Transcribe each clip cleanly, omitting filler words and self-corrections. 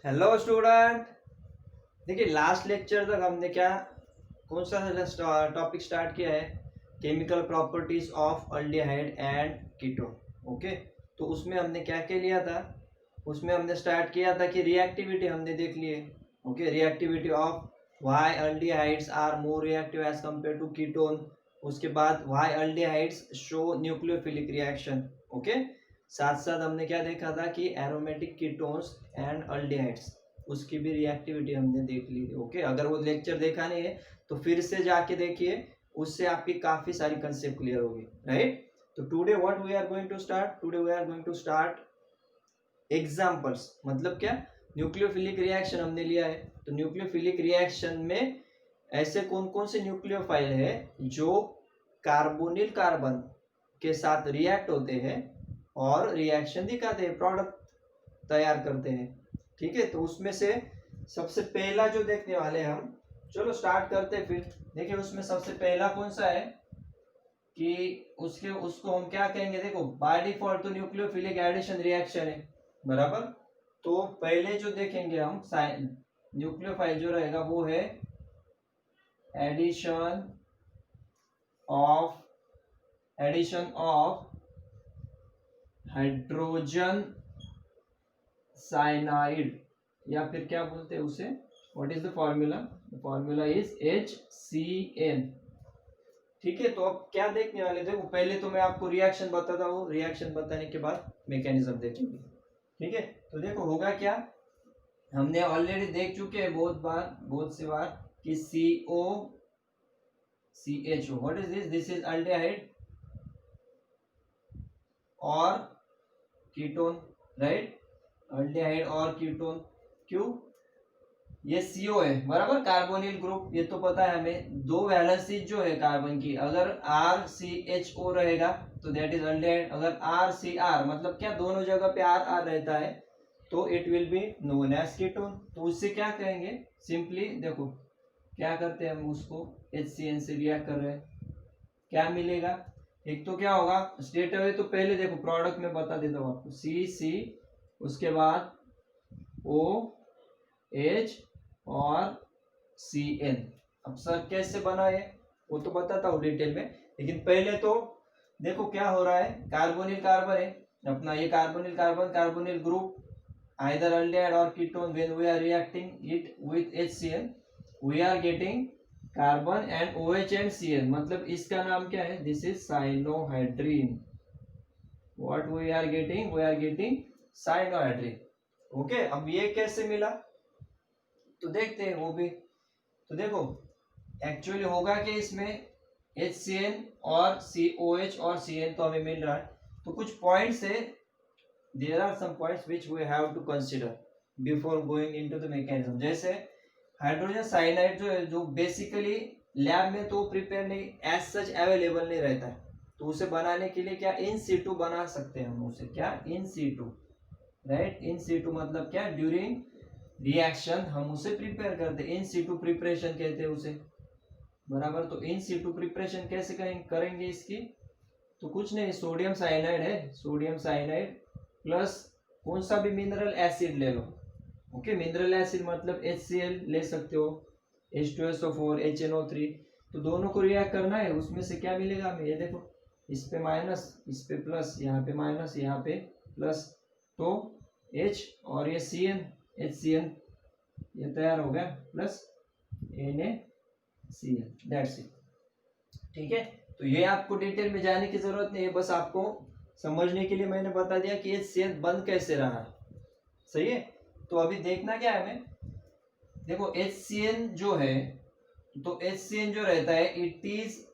Hello student. देखिए last lecture तक हमने क्या कौन सा टॉपिक स्टार्ट किया है, chemical properties of aldehyde and ketone. Okay, तो उसमें हमने क्या क्या लिया था, उसमें हमने स्टार्ट किया था कि रिएक्टिविटी हमने देख ली है। Okay, reactivity of why aldehydes are more reactive as compare to ketone. उसके बाद why aldehydes show nucleophilic reaction. Okay, साथ साथ हमने क्या देखा था कि एरोमेटिक कीटोन्स एंड अल्डिहाइड्स, उसकी भी रिएक्टिविटी हमने देख ली थी। ओके, अगर वो लेक्चर देखा नहीं है तो फिर से जाके देखिए, उससे आपकी काफी सारी कंसेप्ट क्लियर होगी। राइट, तो today what we are going to start, today we are going to start examples. मतलब क्या, न्यूक्लियोफिलिक रिएक्शन हमने लिया है, तो न्यूक्लियोफिलिक रिएक्शन में ऐसे कौन कौन से न्यूक्लियोफाइल है जो कार्बोनिल कार्बन के साथ रिएक्ट होते हैं और रिएक्शन दिखाते हैं, प्रोडक्ट तैयार करते हैं। ठीक है, तो उसमें से सबसे पहला जो देखने वाले हैं हम, चलो स्टार्ट करते हैं। फिर देखिए उसमें सबसे पहला कौन सा है कि उसको हम क्या कहेंगे। देखो बाय डिफॉल्ट तो न्यूक्लियोफिलिक एडिशन रिएक्शन है, बराबर। तो पहले जो देखेंगे हम न्यूक्लियोफाइल जो रहेगा वो है एडिशन ऑफ हाइड्रोजन साइनाइड, या फिर क्या बोलते हैं उसे, what is the formula, the formula is HCN। ठीक है, तो अब क्या देखने वाले, देखो पहले तो मैं आपको रिएक्शन बताता हूँ, रिएक्शन बताने के बाद मैकेनिज्म देखेंगे। ठीक है, तो देखो होगा क्या, हमने ऑलरेडी देख चुके हैं बहुत सी बार कि COCHO, what is this is aldehyde और कीटोन। राइट, अल्डिहाइड और कीटोन, क्यों, ये CO है, बराबर, कार्बोनिल ग्रुप, ये तो पता है हमें। दो वैलेंसी जो है कार्बन की, अगर RCHO रहेगा तो दैट इज अल्डिहाइड, अगर RCR मतलब क्या दोनों जगह पे R रहता है तो it will be known as ketone. तो उससे क्या कहेंगे, सिंपली देखो क्या करते हैं हम, उसको HCN से रिएक्ट कर रहे हैं, क्या मिलेगा। एक तो क्या होगा स्ट्रेट अवे, तो पहले देखो प्रोडक्ट में बता देता हूँ आपको, CC, उसके बाद OH और CN। अब सर कैसे बना है वो तो बताता हूँ डिटेल में, लेकिन पहले तो देखो क्या हो रहा है, कार्बोनिल कार्बन है अपना, ये कार्बोनिल ग्रुप आइदर अल्डिहाइड और ketone, when we are reacting it with HCN we are getting carbon and OH and CN, मतलब इसका नाम क्या है, this is cyanohydrin. What we are getting cyanohydrin. Okay, अब ये कैसे मिला तो देखते हैं वो भी। तो देखो एक्चुअली होगा कि इसमें HCN और COH और CN तो हमें मिल रहा है, तो कुछ पॉइंट्स है, there are some points which we have to consider before going into the mechanism. जैसे हाइड्रोजन साइनाइड जो है, जो बेसिकली लैब में तो प्रिपेयर नहीं, एज सच अवेलेबल नहीं रहता है, तो उसे बनाने के लिए क्या इन सीटू बना सकते हैं हम उसे, क्या in situ. Right, in situ मतलब क्या, ड्यूरिंग रिएक्शन हम उसे प्रिपेयर करते हैं, इन सीटू प्रिपरेशन कहते हैं उसे, बराबर। तो इन सीटू प्रिपरेशन कैसे करेंगे इसकी, तो कुछ नहीं, सोडियम साइनाइड है, सोडियम साइनाइड प्लस कौन सा भी मिनरल एसिड ले लो। ओके, मिनरल एसिड मतलब HCl ले सकते हो, H2SO4 HNO3, तो दोनों को रिएक्ट करना है, उसमें से क्या मिलेगा हमें, ये देखो, इस पे माइनस इस पे प्लस, यहाँ पे माइनस यहाँ पे प्लस, तो H और ये CN, HCN, ये तैयार हो गया, प्लस NaCl, दैट्स इट। ठीक है, तो ये आपको डिटेल में जाने की जरूरत नहीं है, बस आपको समझने के लिए मैंने बता दिया कि HCN बंद कैसे रहा है। सही है, तो अभी देखना क्या है हमें, देखो HCN जो है, तो HCN जो रहता है it is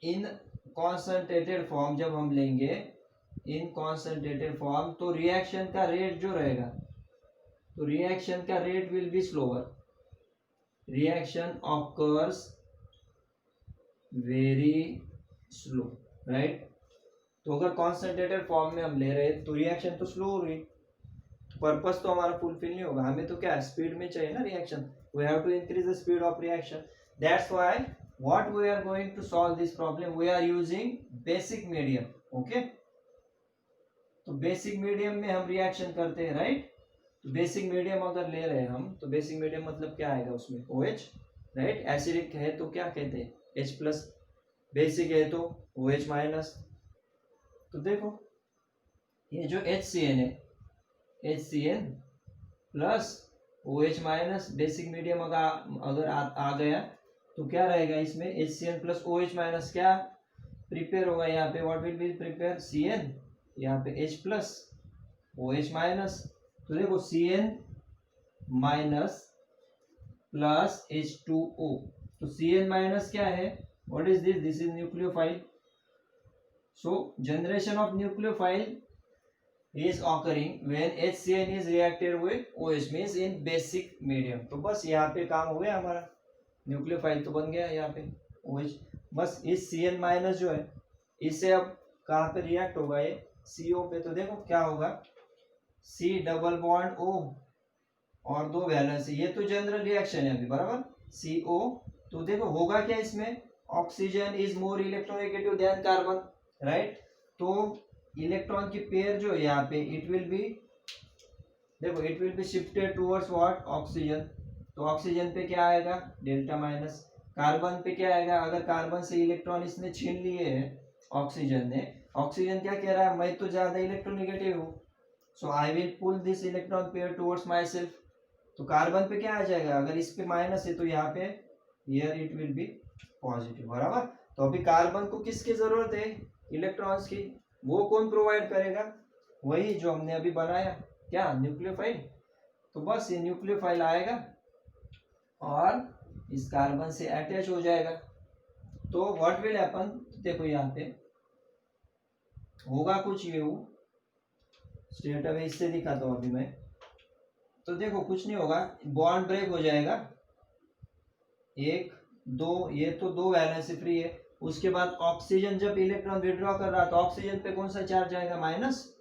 in concentrated form, जब हम लेंगे इन कॉन्सेंट्रेटेड फॉर्म तो रिएक्शन का रेट जो रहेगा, तो रिएक्शन का rate will be slower, reaction occurs very slow. Right, तो अगर कॉन्सेंट्रेटेड फॉर्म में हम ले रहे हैं तो रिएक्शन तो स्लो हो रही, पर्पस तो हमारा फुलफिल नहीं होगा, हमें तो क्या स्पीड में चाहिए ना reaction, we have to increase the speed of reaction. That's why what we are going to solve this problem, we are using basic medium. Okay, तो बेसिक मीडियम में हम रिएक्शन करते हैं, राइट। तो बेसिक मीडियम अगर ले रहे हैं हम, तो बेसिक मीडियम मतलब क्या आएगा उसमें, OH, राइट। एसिडिक है तो क्या कहते हैं, H+, बेसिक है तो OH माइनस। तो देखो ये जो HCN है, HCN plus OH minus, basic medium अगर आ गया तो क्या रहेगा इसमें, HCN प्लस OH माइनस क्या प्रिपेयर होगा यहाँ पे, what will be prepare, CN, यहाँ पे H प्लस OH माइनस। तो देखो CN माइनस प्लस H2O, तो CN माइनस क्या है, what is this, this is nucleophile. So generation of nucleophile is occurring when HCN is reacted with OH, means in basic medium। तो बस यहाँ पे काम हो गया हमारा, न्यूक्लियोफाइल तो बन गया यहाँ पे OH। बस इस CN माइनस जो है इससे अब कहाँ पे रिएक्ट होगा, ये CO पे। तो देखो क्या होगा, C डबल बॉन्ड O और 2 वैलेंस, ये तो जनरल रिएक्शन है अभी, बराबर, CO। तो देखो होगा क्या इसमें, oxygen is more electronegative than carbon, right. तो इलेक्ट्रॉन की पेयर जो है यहाँ पे इट विल बी, देखो it will be shifted towards what, oxygen. तो ऑक्सीजन पे क्या आएगा, डेल्टा माइनस। कार्बन पे क्या आएगा, अगर कार्बन से इलेक्ट्रॉन इसने छीन लिए है ऑक्सीजन ने, ऑक्सीजन क्या कह रहा है, मैं तो ज्यादा इलेक्ट्रोनेगेटिव हूँ, so I will pull this electron pair towards myself. तो कार्बन पे क्या आ जाएगा, अगर इस पे माइनस है तो यहाँ पे here it will B positive, बराबर। तो अभी कार्बन को किसकी जरूरत है, इलेक्ट्रॉन्स की, वो कौन प्रोवाइड करेगा, वही जो हमने अभी बनाया, क्या, न्यूक्लियोफाइल। तो बस ये न्यूक्लियोफाइल आएगा और इस कार्बन से अटैच हो जाएगा। तो व्हाट विल हैपन, देखो यहाँ पे होगा कुछ ये स्ट्रेट अवे इससे दिखाता हूँ अभी मैं। तो देखो कुछ नहीं होगा, बॉन्ड ब्रेक हो जाएगा, 1 2, ये तो 2 वैलेंस फ्री है। उसके बाद ऑक्सीजन जब इलेक्ट्रॉन विड्रॉ कर रहा तो ऑक्सीजन पे कौन सा चार्ज आएगा, माइनस,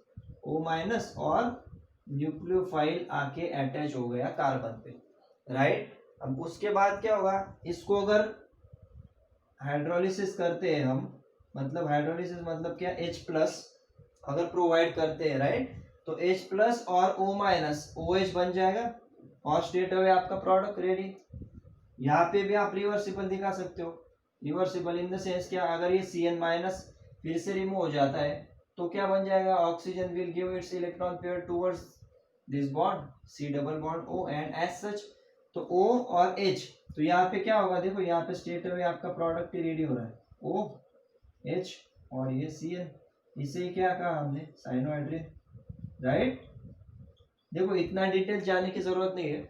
O माइनस, और न्यूक्लियोफाइल आके अटैच हो गया कार्बन पे, राइट। अब उसके बाद क्या होगा, इसको अगर हाइड्रोलिसिस करते हैं हम, मतलब हाइड्रोलिसिस मतलब क्या, H+ अगर प्रोवाइड करते हैं, राइट, तो H+ और O माइनस OH बन जाएगा और स्ट्रेट अवे आपका प्रोडक्ट रेडी। यहाँ पे भी आप रिवर्सिबल दिखा सकते हो, रिवर्सिबल इन द सेंस क्या, अगर ये CN माइनस फिर से रिमूव हो जाता है तो क्या बन जाएगा, oxygen will give its electron pair towards this bond C double bond O and as such. तो O और H, तो यहाँ पे क्या होगा, देखो यहाँ पे स्ट्रेट अवे आपका प्रोडक्ट रेडी हो रहा है, OH और ये CN, इसे क्या कहा हमने, साइनोहाइड्रिन, राइट। देखो इतना डिटेल जाने की जरूरत नहीं है,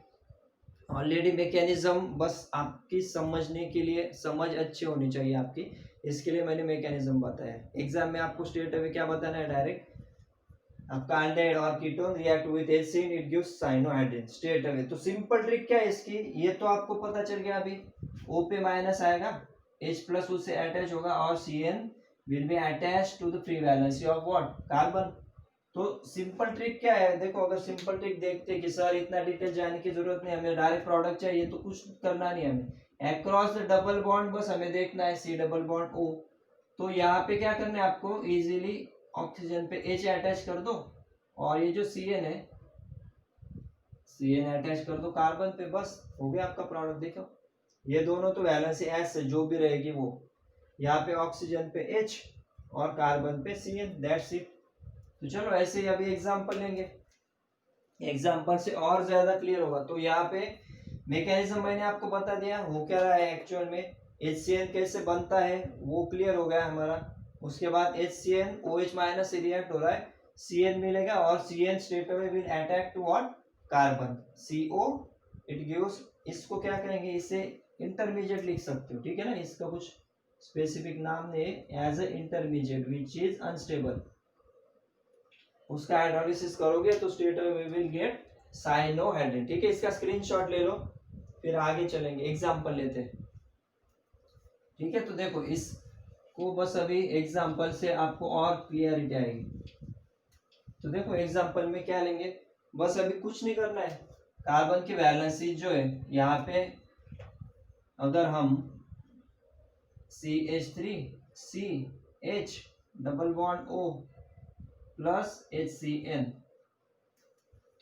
ऑलरेडी मैकेनिज्म बस आपकी समझने के लिए, समझ अच्छी होनी चाहिए आपकी, इसके लिए मैंने मैकेनिज्म बताया। एग्जाम में आपको स्ट्रेट अवे क्या बताना है, डायरेक्ट आपका एल्डिहाइड और ketone react with HCN, it gives cyanohydrin, straight away. तो सिंपल ट्रिक क्या है इसकी, ये तो आपको पता चल गया अभी, O पे माइनस आएगा, H+ उससे अटैच होगा और CN will be attached to the free valency of what, carbon. तो सिंपल ट्रिक क्या है, देखो अगर सिंपल ट्रिक देखते कि सर इतना डिटेल जाने की जरूरत नहीं, हमें डायरेक्ट प्रोडक्ट चाहिए, तो कुछ करना नहीं हमें, अक्रॉस द डबल बॉन्ड बस हमें देखना है C डबल बॉन्ड O। तो यहाँ पे क्या करना है आपको, इजीली ऑक्सीजन पे H अटैच कर दो और ये जो CN है, CN अटैच कर दो कार्बन पे, बस हो गया आपका प्रोडक्ट। देखो ये दोनों तो वैलेंसी S से जो भी रहेगी वो, यहाँ पे ऑक्सीजन पे H और कार्बन पे CN, दैट्स इट। तो चलो ऐसे ही अभी एग्जांपल लेंगे, एग्जांपल से और ज्यादा क्लियर होगा। तो यहाँ पे मैकेनिज्म मैंने आपको बता दिया, हो क्या रहा है एक्चुअल में, HCN कैसे बनता है वो क्लियर हो गया हमारा। उसके बाद HCN OH माइनस से रिएक्ट हो रहा है, CN मिलेगा और CN straight away will attack to what, carbon, CO, it gives, इसको क्या करेंगे, इसे इंटरमीडिएट लिख सकते हो, ठीक है ना, इसका कुछ स्पेसिफिक नाम नहीं, as a intermediate which is unstable. उसका हाइड्रोलिसिस करोगे तो straight away will get cyanohydrin, ठीक है। इसका स्क्रीनशॉट ले लो, फिर आगे चलेंगे, एग्जांपल लेते हैं, ठीक है। तो देखो इसको बस अभी एग्जांपल से आपको और क्लियरिटी आएगी। तो देखो एग्जांपल में क्या लेंगे, बस अभी कुछ नहीं करना है, कार्बन की वैलेंसी जो है यहाँ पे अगर हम CH3CH double bond O plus HCN,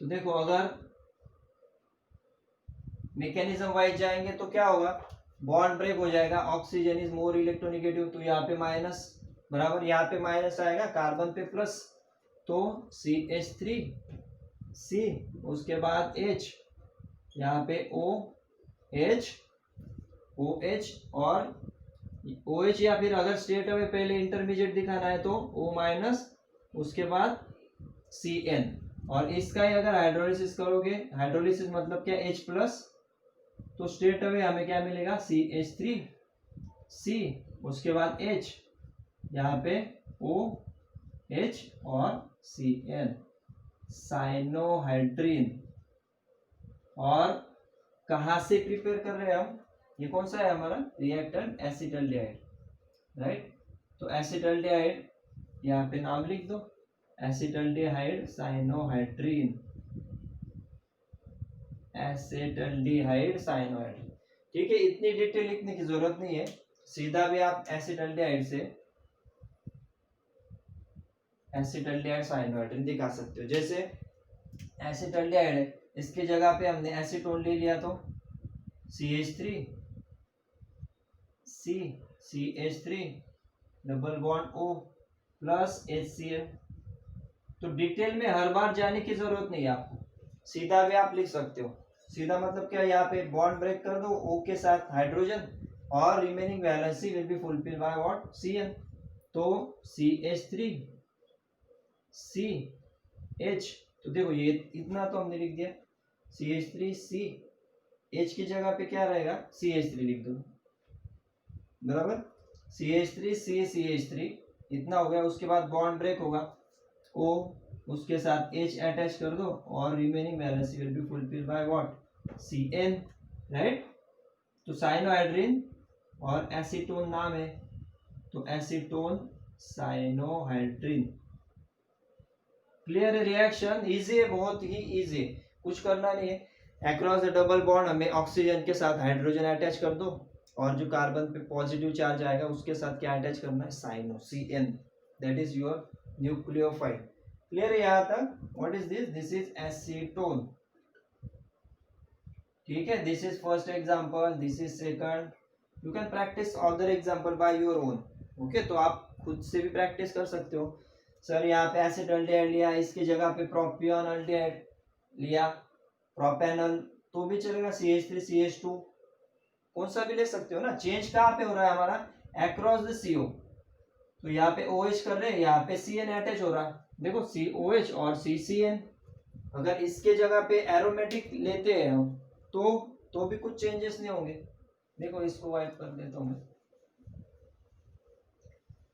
तो देखो अगर मैकेनिज्म वाइज जाएंगे तो क्या होगा, बॉन्ड ब्रेक हो जाएगा, ऑक्सीजन इज मोर इलेक्ट्रोनेगेटिव, तो यहाँ पे माइनस बराबर यहाँ पे माइनस आएगा, कार्बन पे प्लस, तो CH3C, उसके बाद H, यहाँ पे OH और OH, या फिर अगर स्ट्रेट अवे पहले इंटरमीडिएट दिखाना है तो O माइनस, उसके बाद Cn, और इसका ही अगर हाइड्रोलिसिस करोगे, हाइड्रोलिसिस मतलब क्या, H प्लस, तो स्ट्रेट अवे हमें क्या मिलेगा, CH3C, उसके बाद H, यहाँ पे OH और Cn, साइनोहाइड्रीन। और कहाँ से प्रिपेयर कर रहे हैं हम, ये कौन सा है हमारा रिएक्टेंट, एसिटल्डिहाइड, राइट। तो एसिटल्डिहाइड यहाँ पे नाम लिख दो, एसिटल्डिहाइड साइनोहाइड्रीन, एसिटल्डिहाइड साइनोहाइड्रीन। ठीक है, इतनी डिटेल लिखने की जरूरत नहीं है, सीधा भी आप एसिटल्डिहाइड से एसिटल्डिहाइड साइनोहाइड्रीन दिखा सकते हो। जैसे एसिटल्डिहाइड है, इसकी जगह पे हमने एसीटोन ले लिया तो CH3C, CH3 double bond O plus HCl। तो डिटेल में हर बार जाने की जरूरत नहीं है आपको, सीधा भी आप लिख सकते हो। सीधा मतलब क्या, यहाँ पे बॉन्ड ब्रेक कर दो O के साथ हाइड्रोजन, और remaining valency will be fulfil by what, Cn। तो CH3CH, तो देखो ये इतना तो हमने लिख दिया, CH3CH की जगह पे क्या रहेगा, CH3 लिख दो, बराबर, CH3CH3 इतना हो गया। उसके बाद बॉन्ड ब्रेक होगा, O उसके साथ H अटैच कर दो, और remaining balance will be fulfil by what, Cn, right. तो साइनोहाइड्रीन और एसीटोन नाम है, तो एसीटोन साइनोहाइड्रीन। क्लियर है, रिएक्शन इजी है, बहुत ही इजी, कुछ करना नहीं है। अक्रॉस द डबल बॉन्ड हमें ऑक्सीजन के साथ हाइड्रोजन अटैच कर दो, और जो कार्बन पे पॉजिटिव चार्ज आएगा उसके साथ क्या अटैच करना है, cyano, Cn, that is your nucleophile. Clear है यहाँ तक। What is this, this is acetone, ठीक है। This is first example, this is second, you can practise other example by your own, okay. तो आप खुद से भी प्रैक्टिस कर सकते हो। सर यहाँ पे एसिटल्डिहाइड लिया, इसकी जगह पे प्रोपियन अल्डिहाइड लिया, प्रोपेनॉल तो भी चलेगा, CH3CH2 कौन सा भी ले सकते हो ना। चेंज कहाँ पे हो रहा है हमारा, अक्रॉस द CO, तो यहाँ पे OH कर रहे हैं, यहाँ पे Cn अटैच हो रहा है, देखो COH और CCN। अगर इसके जगह पे एरोमेटिक लेते हैं हम तो भी कुछ चेंजेस नहीं होंगे। देखो इसको वाइप कर देता हूँ मैं,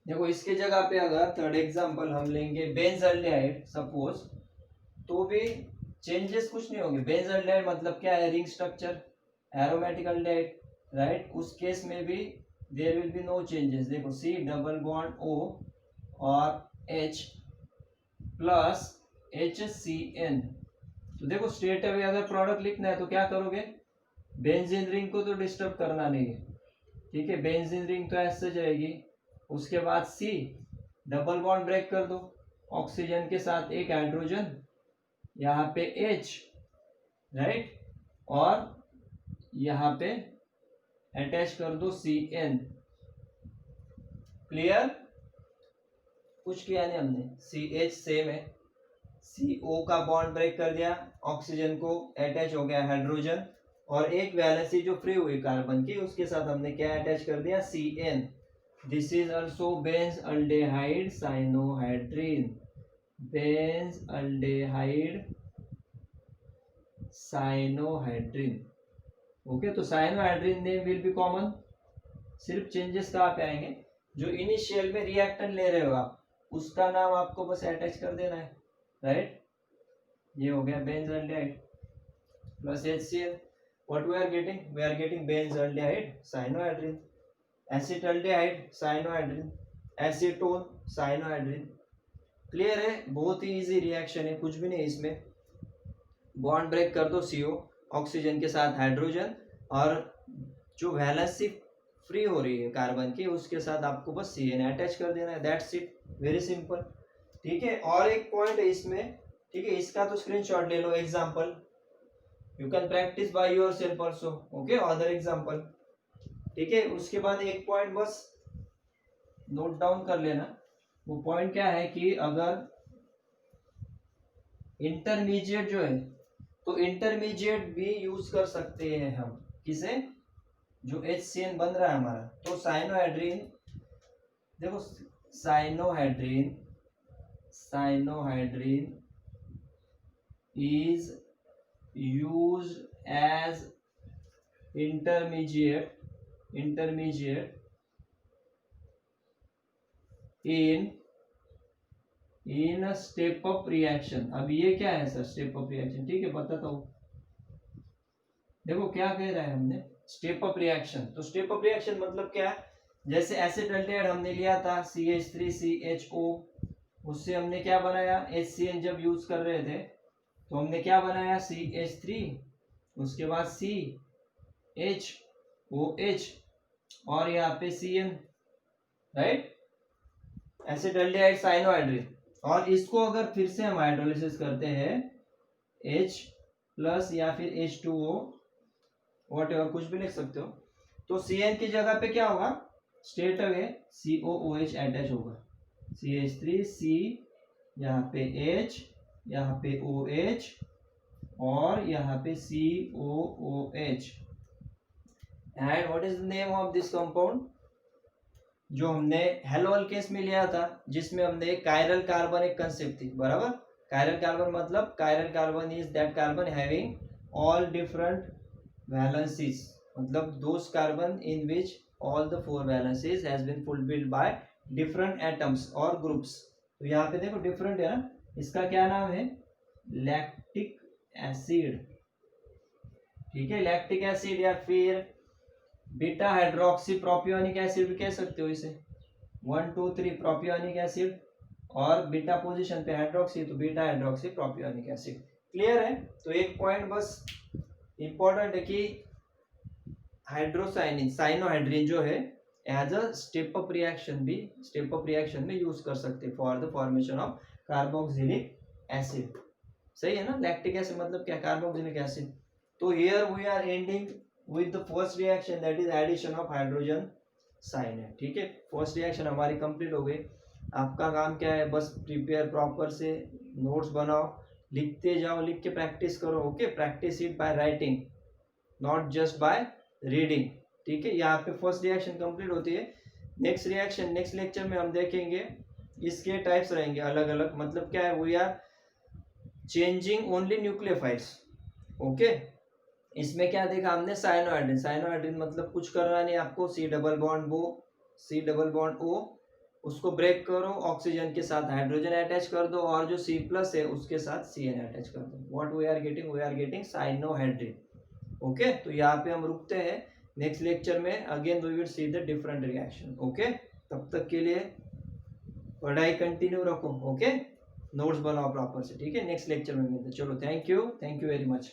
देखो इसके जगह पे अगर थर्ड एग्जांपल हम लेंगे बेंजल्डिहाइड सपोज, तो भी चेंजेस कुछ नहीं होंगे। बेंजल्डिहाइड मतलब क्या है, ring structure, aromatic aldehyde, right. उस केस में भी there will be no changes. देखो C डबल बॉन्ड O और H प्लस HCN। तो देखो स्ट्रेट अवे अगर प्रोडक्ट लिखना है तो क्या करोगे, बेंजीन रिंग को तो डिस्टर्ब करना नहीं है, ठीक है, बेंजीन रिंग तो ऐसे जाएगी। उसके बाद C डबल बॉन्ड ब्रेक कर दो, ऑक्सीजन के साथ एक हाइड्रोजन, यहाँ पे H, राइट, और यहाँ पे अटैच कर दो Cn। क्लियर, कुछ किया नहीं हमने, CH सेम है, CO का बॉन्ड ब्रेक कर दिया, ऑक्सीजन को अटैच हो गया हाइड्रोजन, और एक वैलेंसी जो फ्री हुई कार्बन की उसके साथ हमने क्या अटैच कर दिया, Cn। This is also benzaldehyde cyanohydrin, benzaldehyde cyanohydrin, okay. तो cyanohydrin name will be common, सिर्फ चेंजेस कहाँ पे आएंगे, जो इनिशियल में रिएक्टेंट ले रहे हो आप उसका नाम आपको बस अटैच कर देना है, राइट। ये हो गया benzaldehyde plus HCl। What we are getting benzaldehyde cyanohydrin, acetaldehyde cyanohydrin, acetone cyanohydrin. Clear है, बहुत ही इजी रिएक्शन है, कुछ भी नहीं इसमें। बॉन्ड ब्रेक कर दो CO ऑक्सीजन के साथ हाइड्रोजन, और जो वैलेंसी फ्री हो रही है कार्बन की उसके साथ आपको बस Cn अटैच कर देना है, दैट्स इट, वेरी सिंपल, ठीक है। और एक पॉइंट है इसमें, ठीक है, इसका तो स्क्रीनशॉट ले लो example, you can practice by yourself also, okay, other example. ठीक है, उसके बाद एक पॉइंट बस नोट डाउन कर लेना, वो पॉइंट क्या है कि अगर इंटरमीडिएट जो है, तो इंटरमीडिएट भी यूज कर सकते हैं हम, किसे, जो HCN बन रहा है हमारा, तो साइनोहाइड्रीन, देखो cyanohydrin is use as intermediate in step up reaction. अब ये क्या है सर, स्टेप अप रिएक्शन, ठीक है बताता हूँ। देखो क्या कह रहा है हमने, स्टेप अप रिएक्शन, तो स्टेप अप रिएक्शन मतलब क्या है, जैसे एसिटाल्डिहाइड हमने लिया था CH3CHO, उससे हमने क्या बनाया, HCN जब यूज कर रहे थे तो हमने क्या बनाया, CH3, उसके बाद CHOH और यहाँ पे CN, राइट, एसिटाल्डिहाइड साइनोहाइड्रिन। और इसको अगर फिर से हम हाइड्रोलिसिस करते हैं H प्लस या फिर H2O व्हाटएवर, कुछ भी लिख सकते हो, तो CN की जगह पे क्या होगा, स्ट्रेट अवे COOH अटैच होगा, CH3C, यहाँ पे H, यहाँ पे OH और यहाँ पे COOH। And what is the name of this compound, जो हमने हेलो अल्केन्स में लिया था, जिसमें हमने कायरल कार्बन एक कंसेप्ट थी, बराबर। कायरल कार्बन मतलब chiral carbon is that carbon having all different valencies, मतलब those carbon in which all the 4 valencies has been fulfilled by different atoms और groups। तो यहाँ पे देखो डिफरेंट है ना, इसका क्या नाम है, लैक्टिक एसिड, ठीक है, लैक्टिक एसिड या फिर बीटा हाइड्रोक्सी प्रोपियोनिक एसिड भी कह सकते हो इसे, 1 2 3 प्रोपियोनिक एसिड और बीटा पोजीशन पे हाइड्रोक्सी, तो beta hydroxy propionic acid. Clear है, तो एक पॉइंट बस इंपॉर्टेंट है कि हाइड्रोसाइनिन साइनोहाइड्रिन जो है as a step up reaction में यूज कर सकते for the formation of carboxylic acid. सही है ना, लैक्टिक एसिड मतलब क्या, कार्बोक्सिलिक एसिड। तो here we are ending with the first reaction, that is addition of hydrogen cyanide. ठीक है, फर्स्ट रिएक्शन हमारी कंप्लीट हो गई। आपका काम क्या है, बस प्रिपेयर प्रॉपर से, नोट्स बनाओ, लिखते जाओ, लिख के प्रैक्टिस करो, okay, practice it by writing not just by reading. ठीक है, यहाँ पे फर्स्ट रिएक्शन कंप्लीट होती है। नेक्स्ट रिएक्शन नेक्स्ट लेक्चर में हम देखेंगे, इसके टाइप्स रहेंगे अलग अलग, मतलब क्या है, we are changing only nucleophiles, okay. इसमें क्या देखा हमने, साइनोहाइड्रिन मतलब कुछ करना नहीं आपको, C डबल बॉन्ड O उसको ब्रेक करो, ऑक्सीजन के साथ हाइड्रोजन अटैच कर दो और जो C प्लस है उसके साथ CN अटैच कर दो। What we are getting cyanohydrin, okay. तो यहाँ पे हम रुकते हैं, नेक्स्ट लेक्चर में again we will see the different reaction, okay. तब तक के लिए पढ़ाई कंटिन्यू रखो, ओके, नोट्स बनाओ प्रॉपर से, ठीक है। नेक्स्ट लेक्चर में मिलते हैं, चलो, थैंक यू वेरी मच।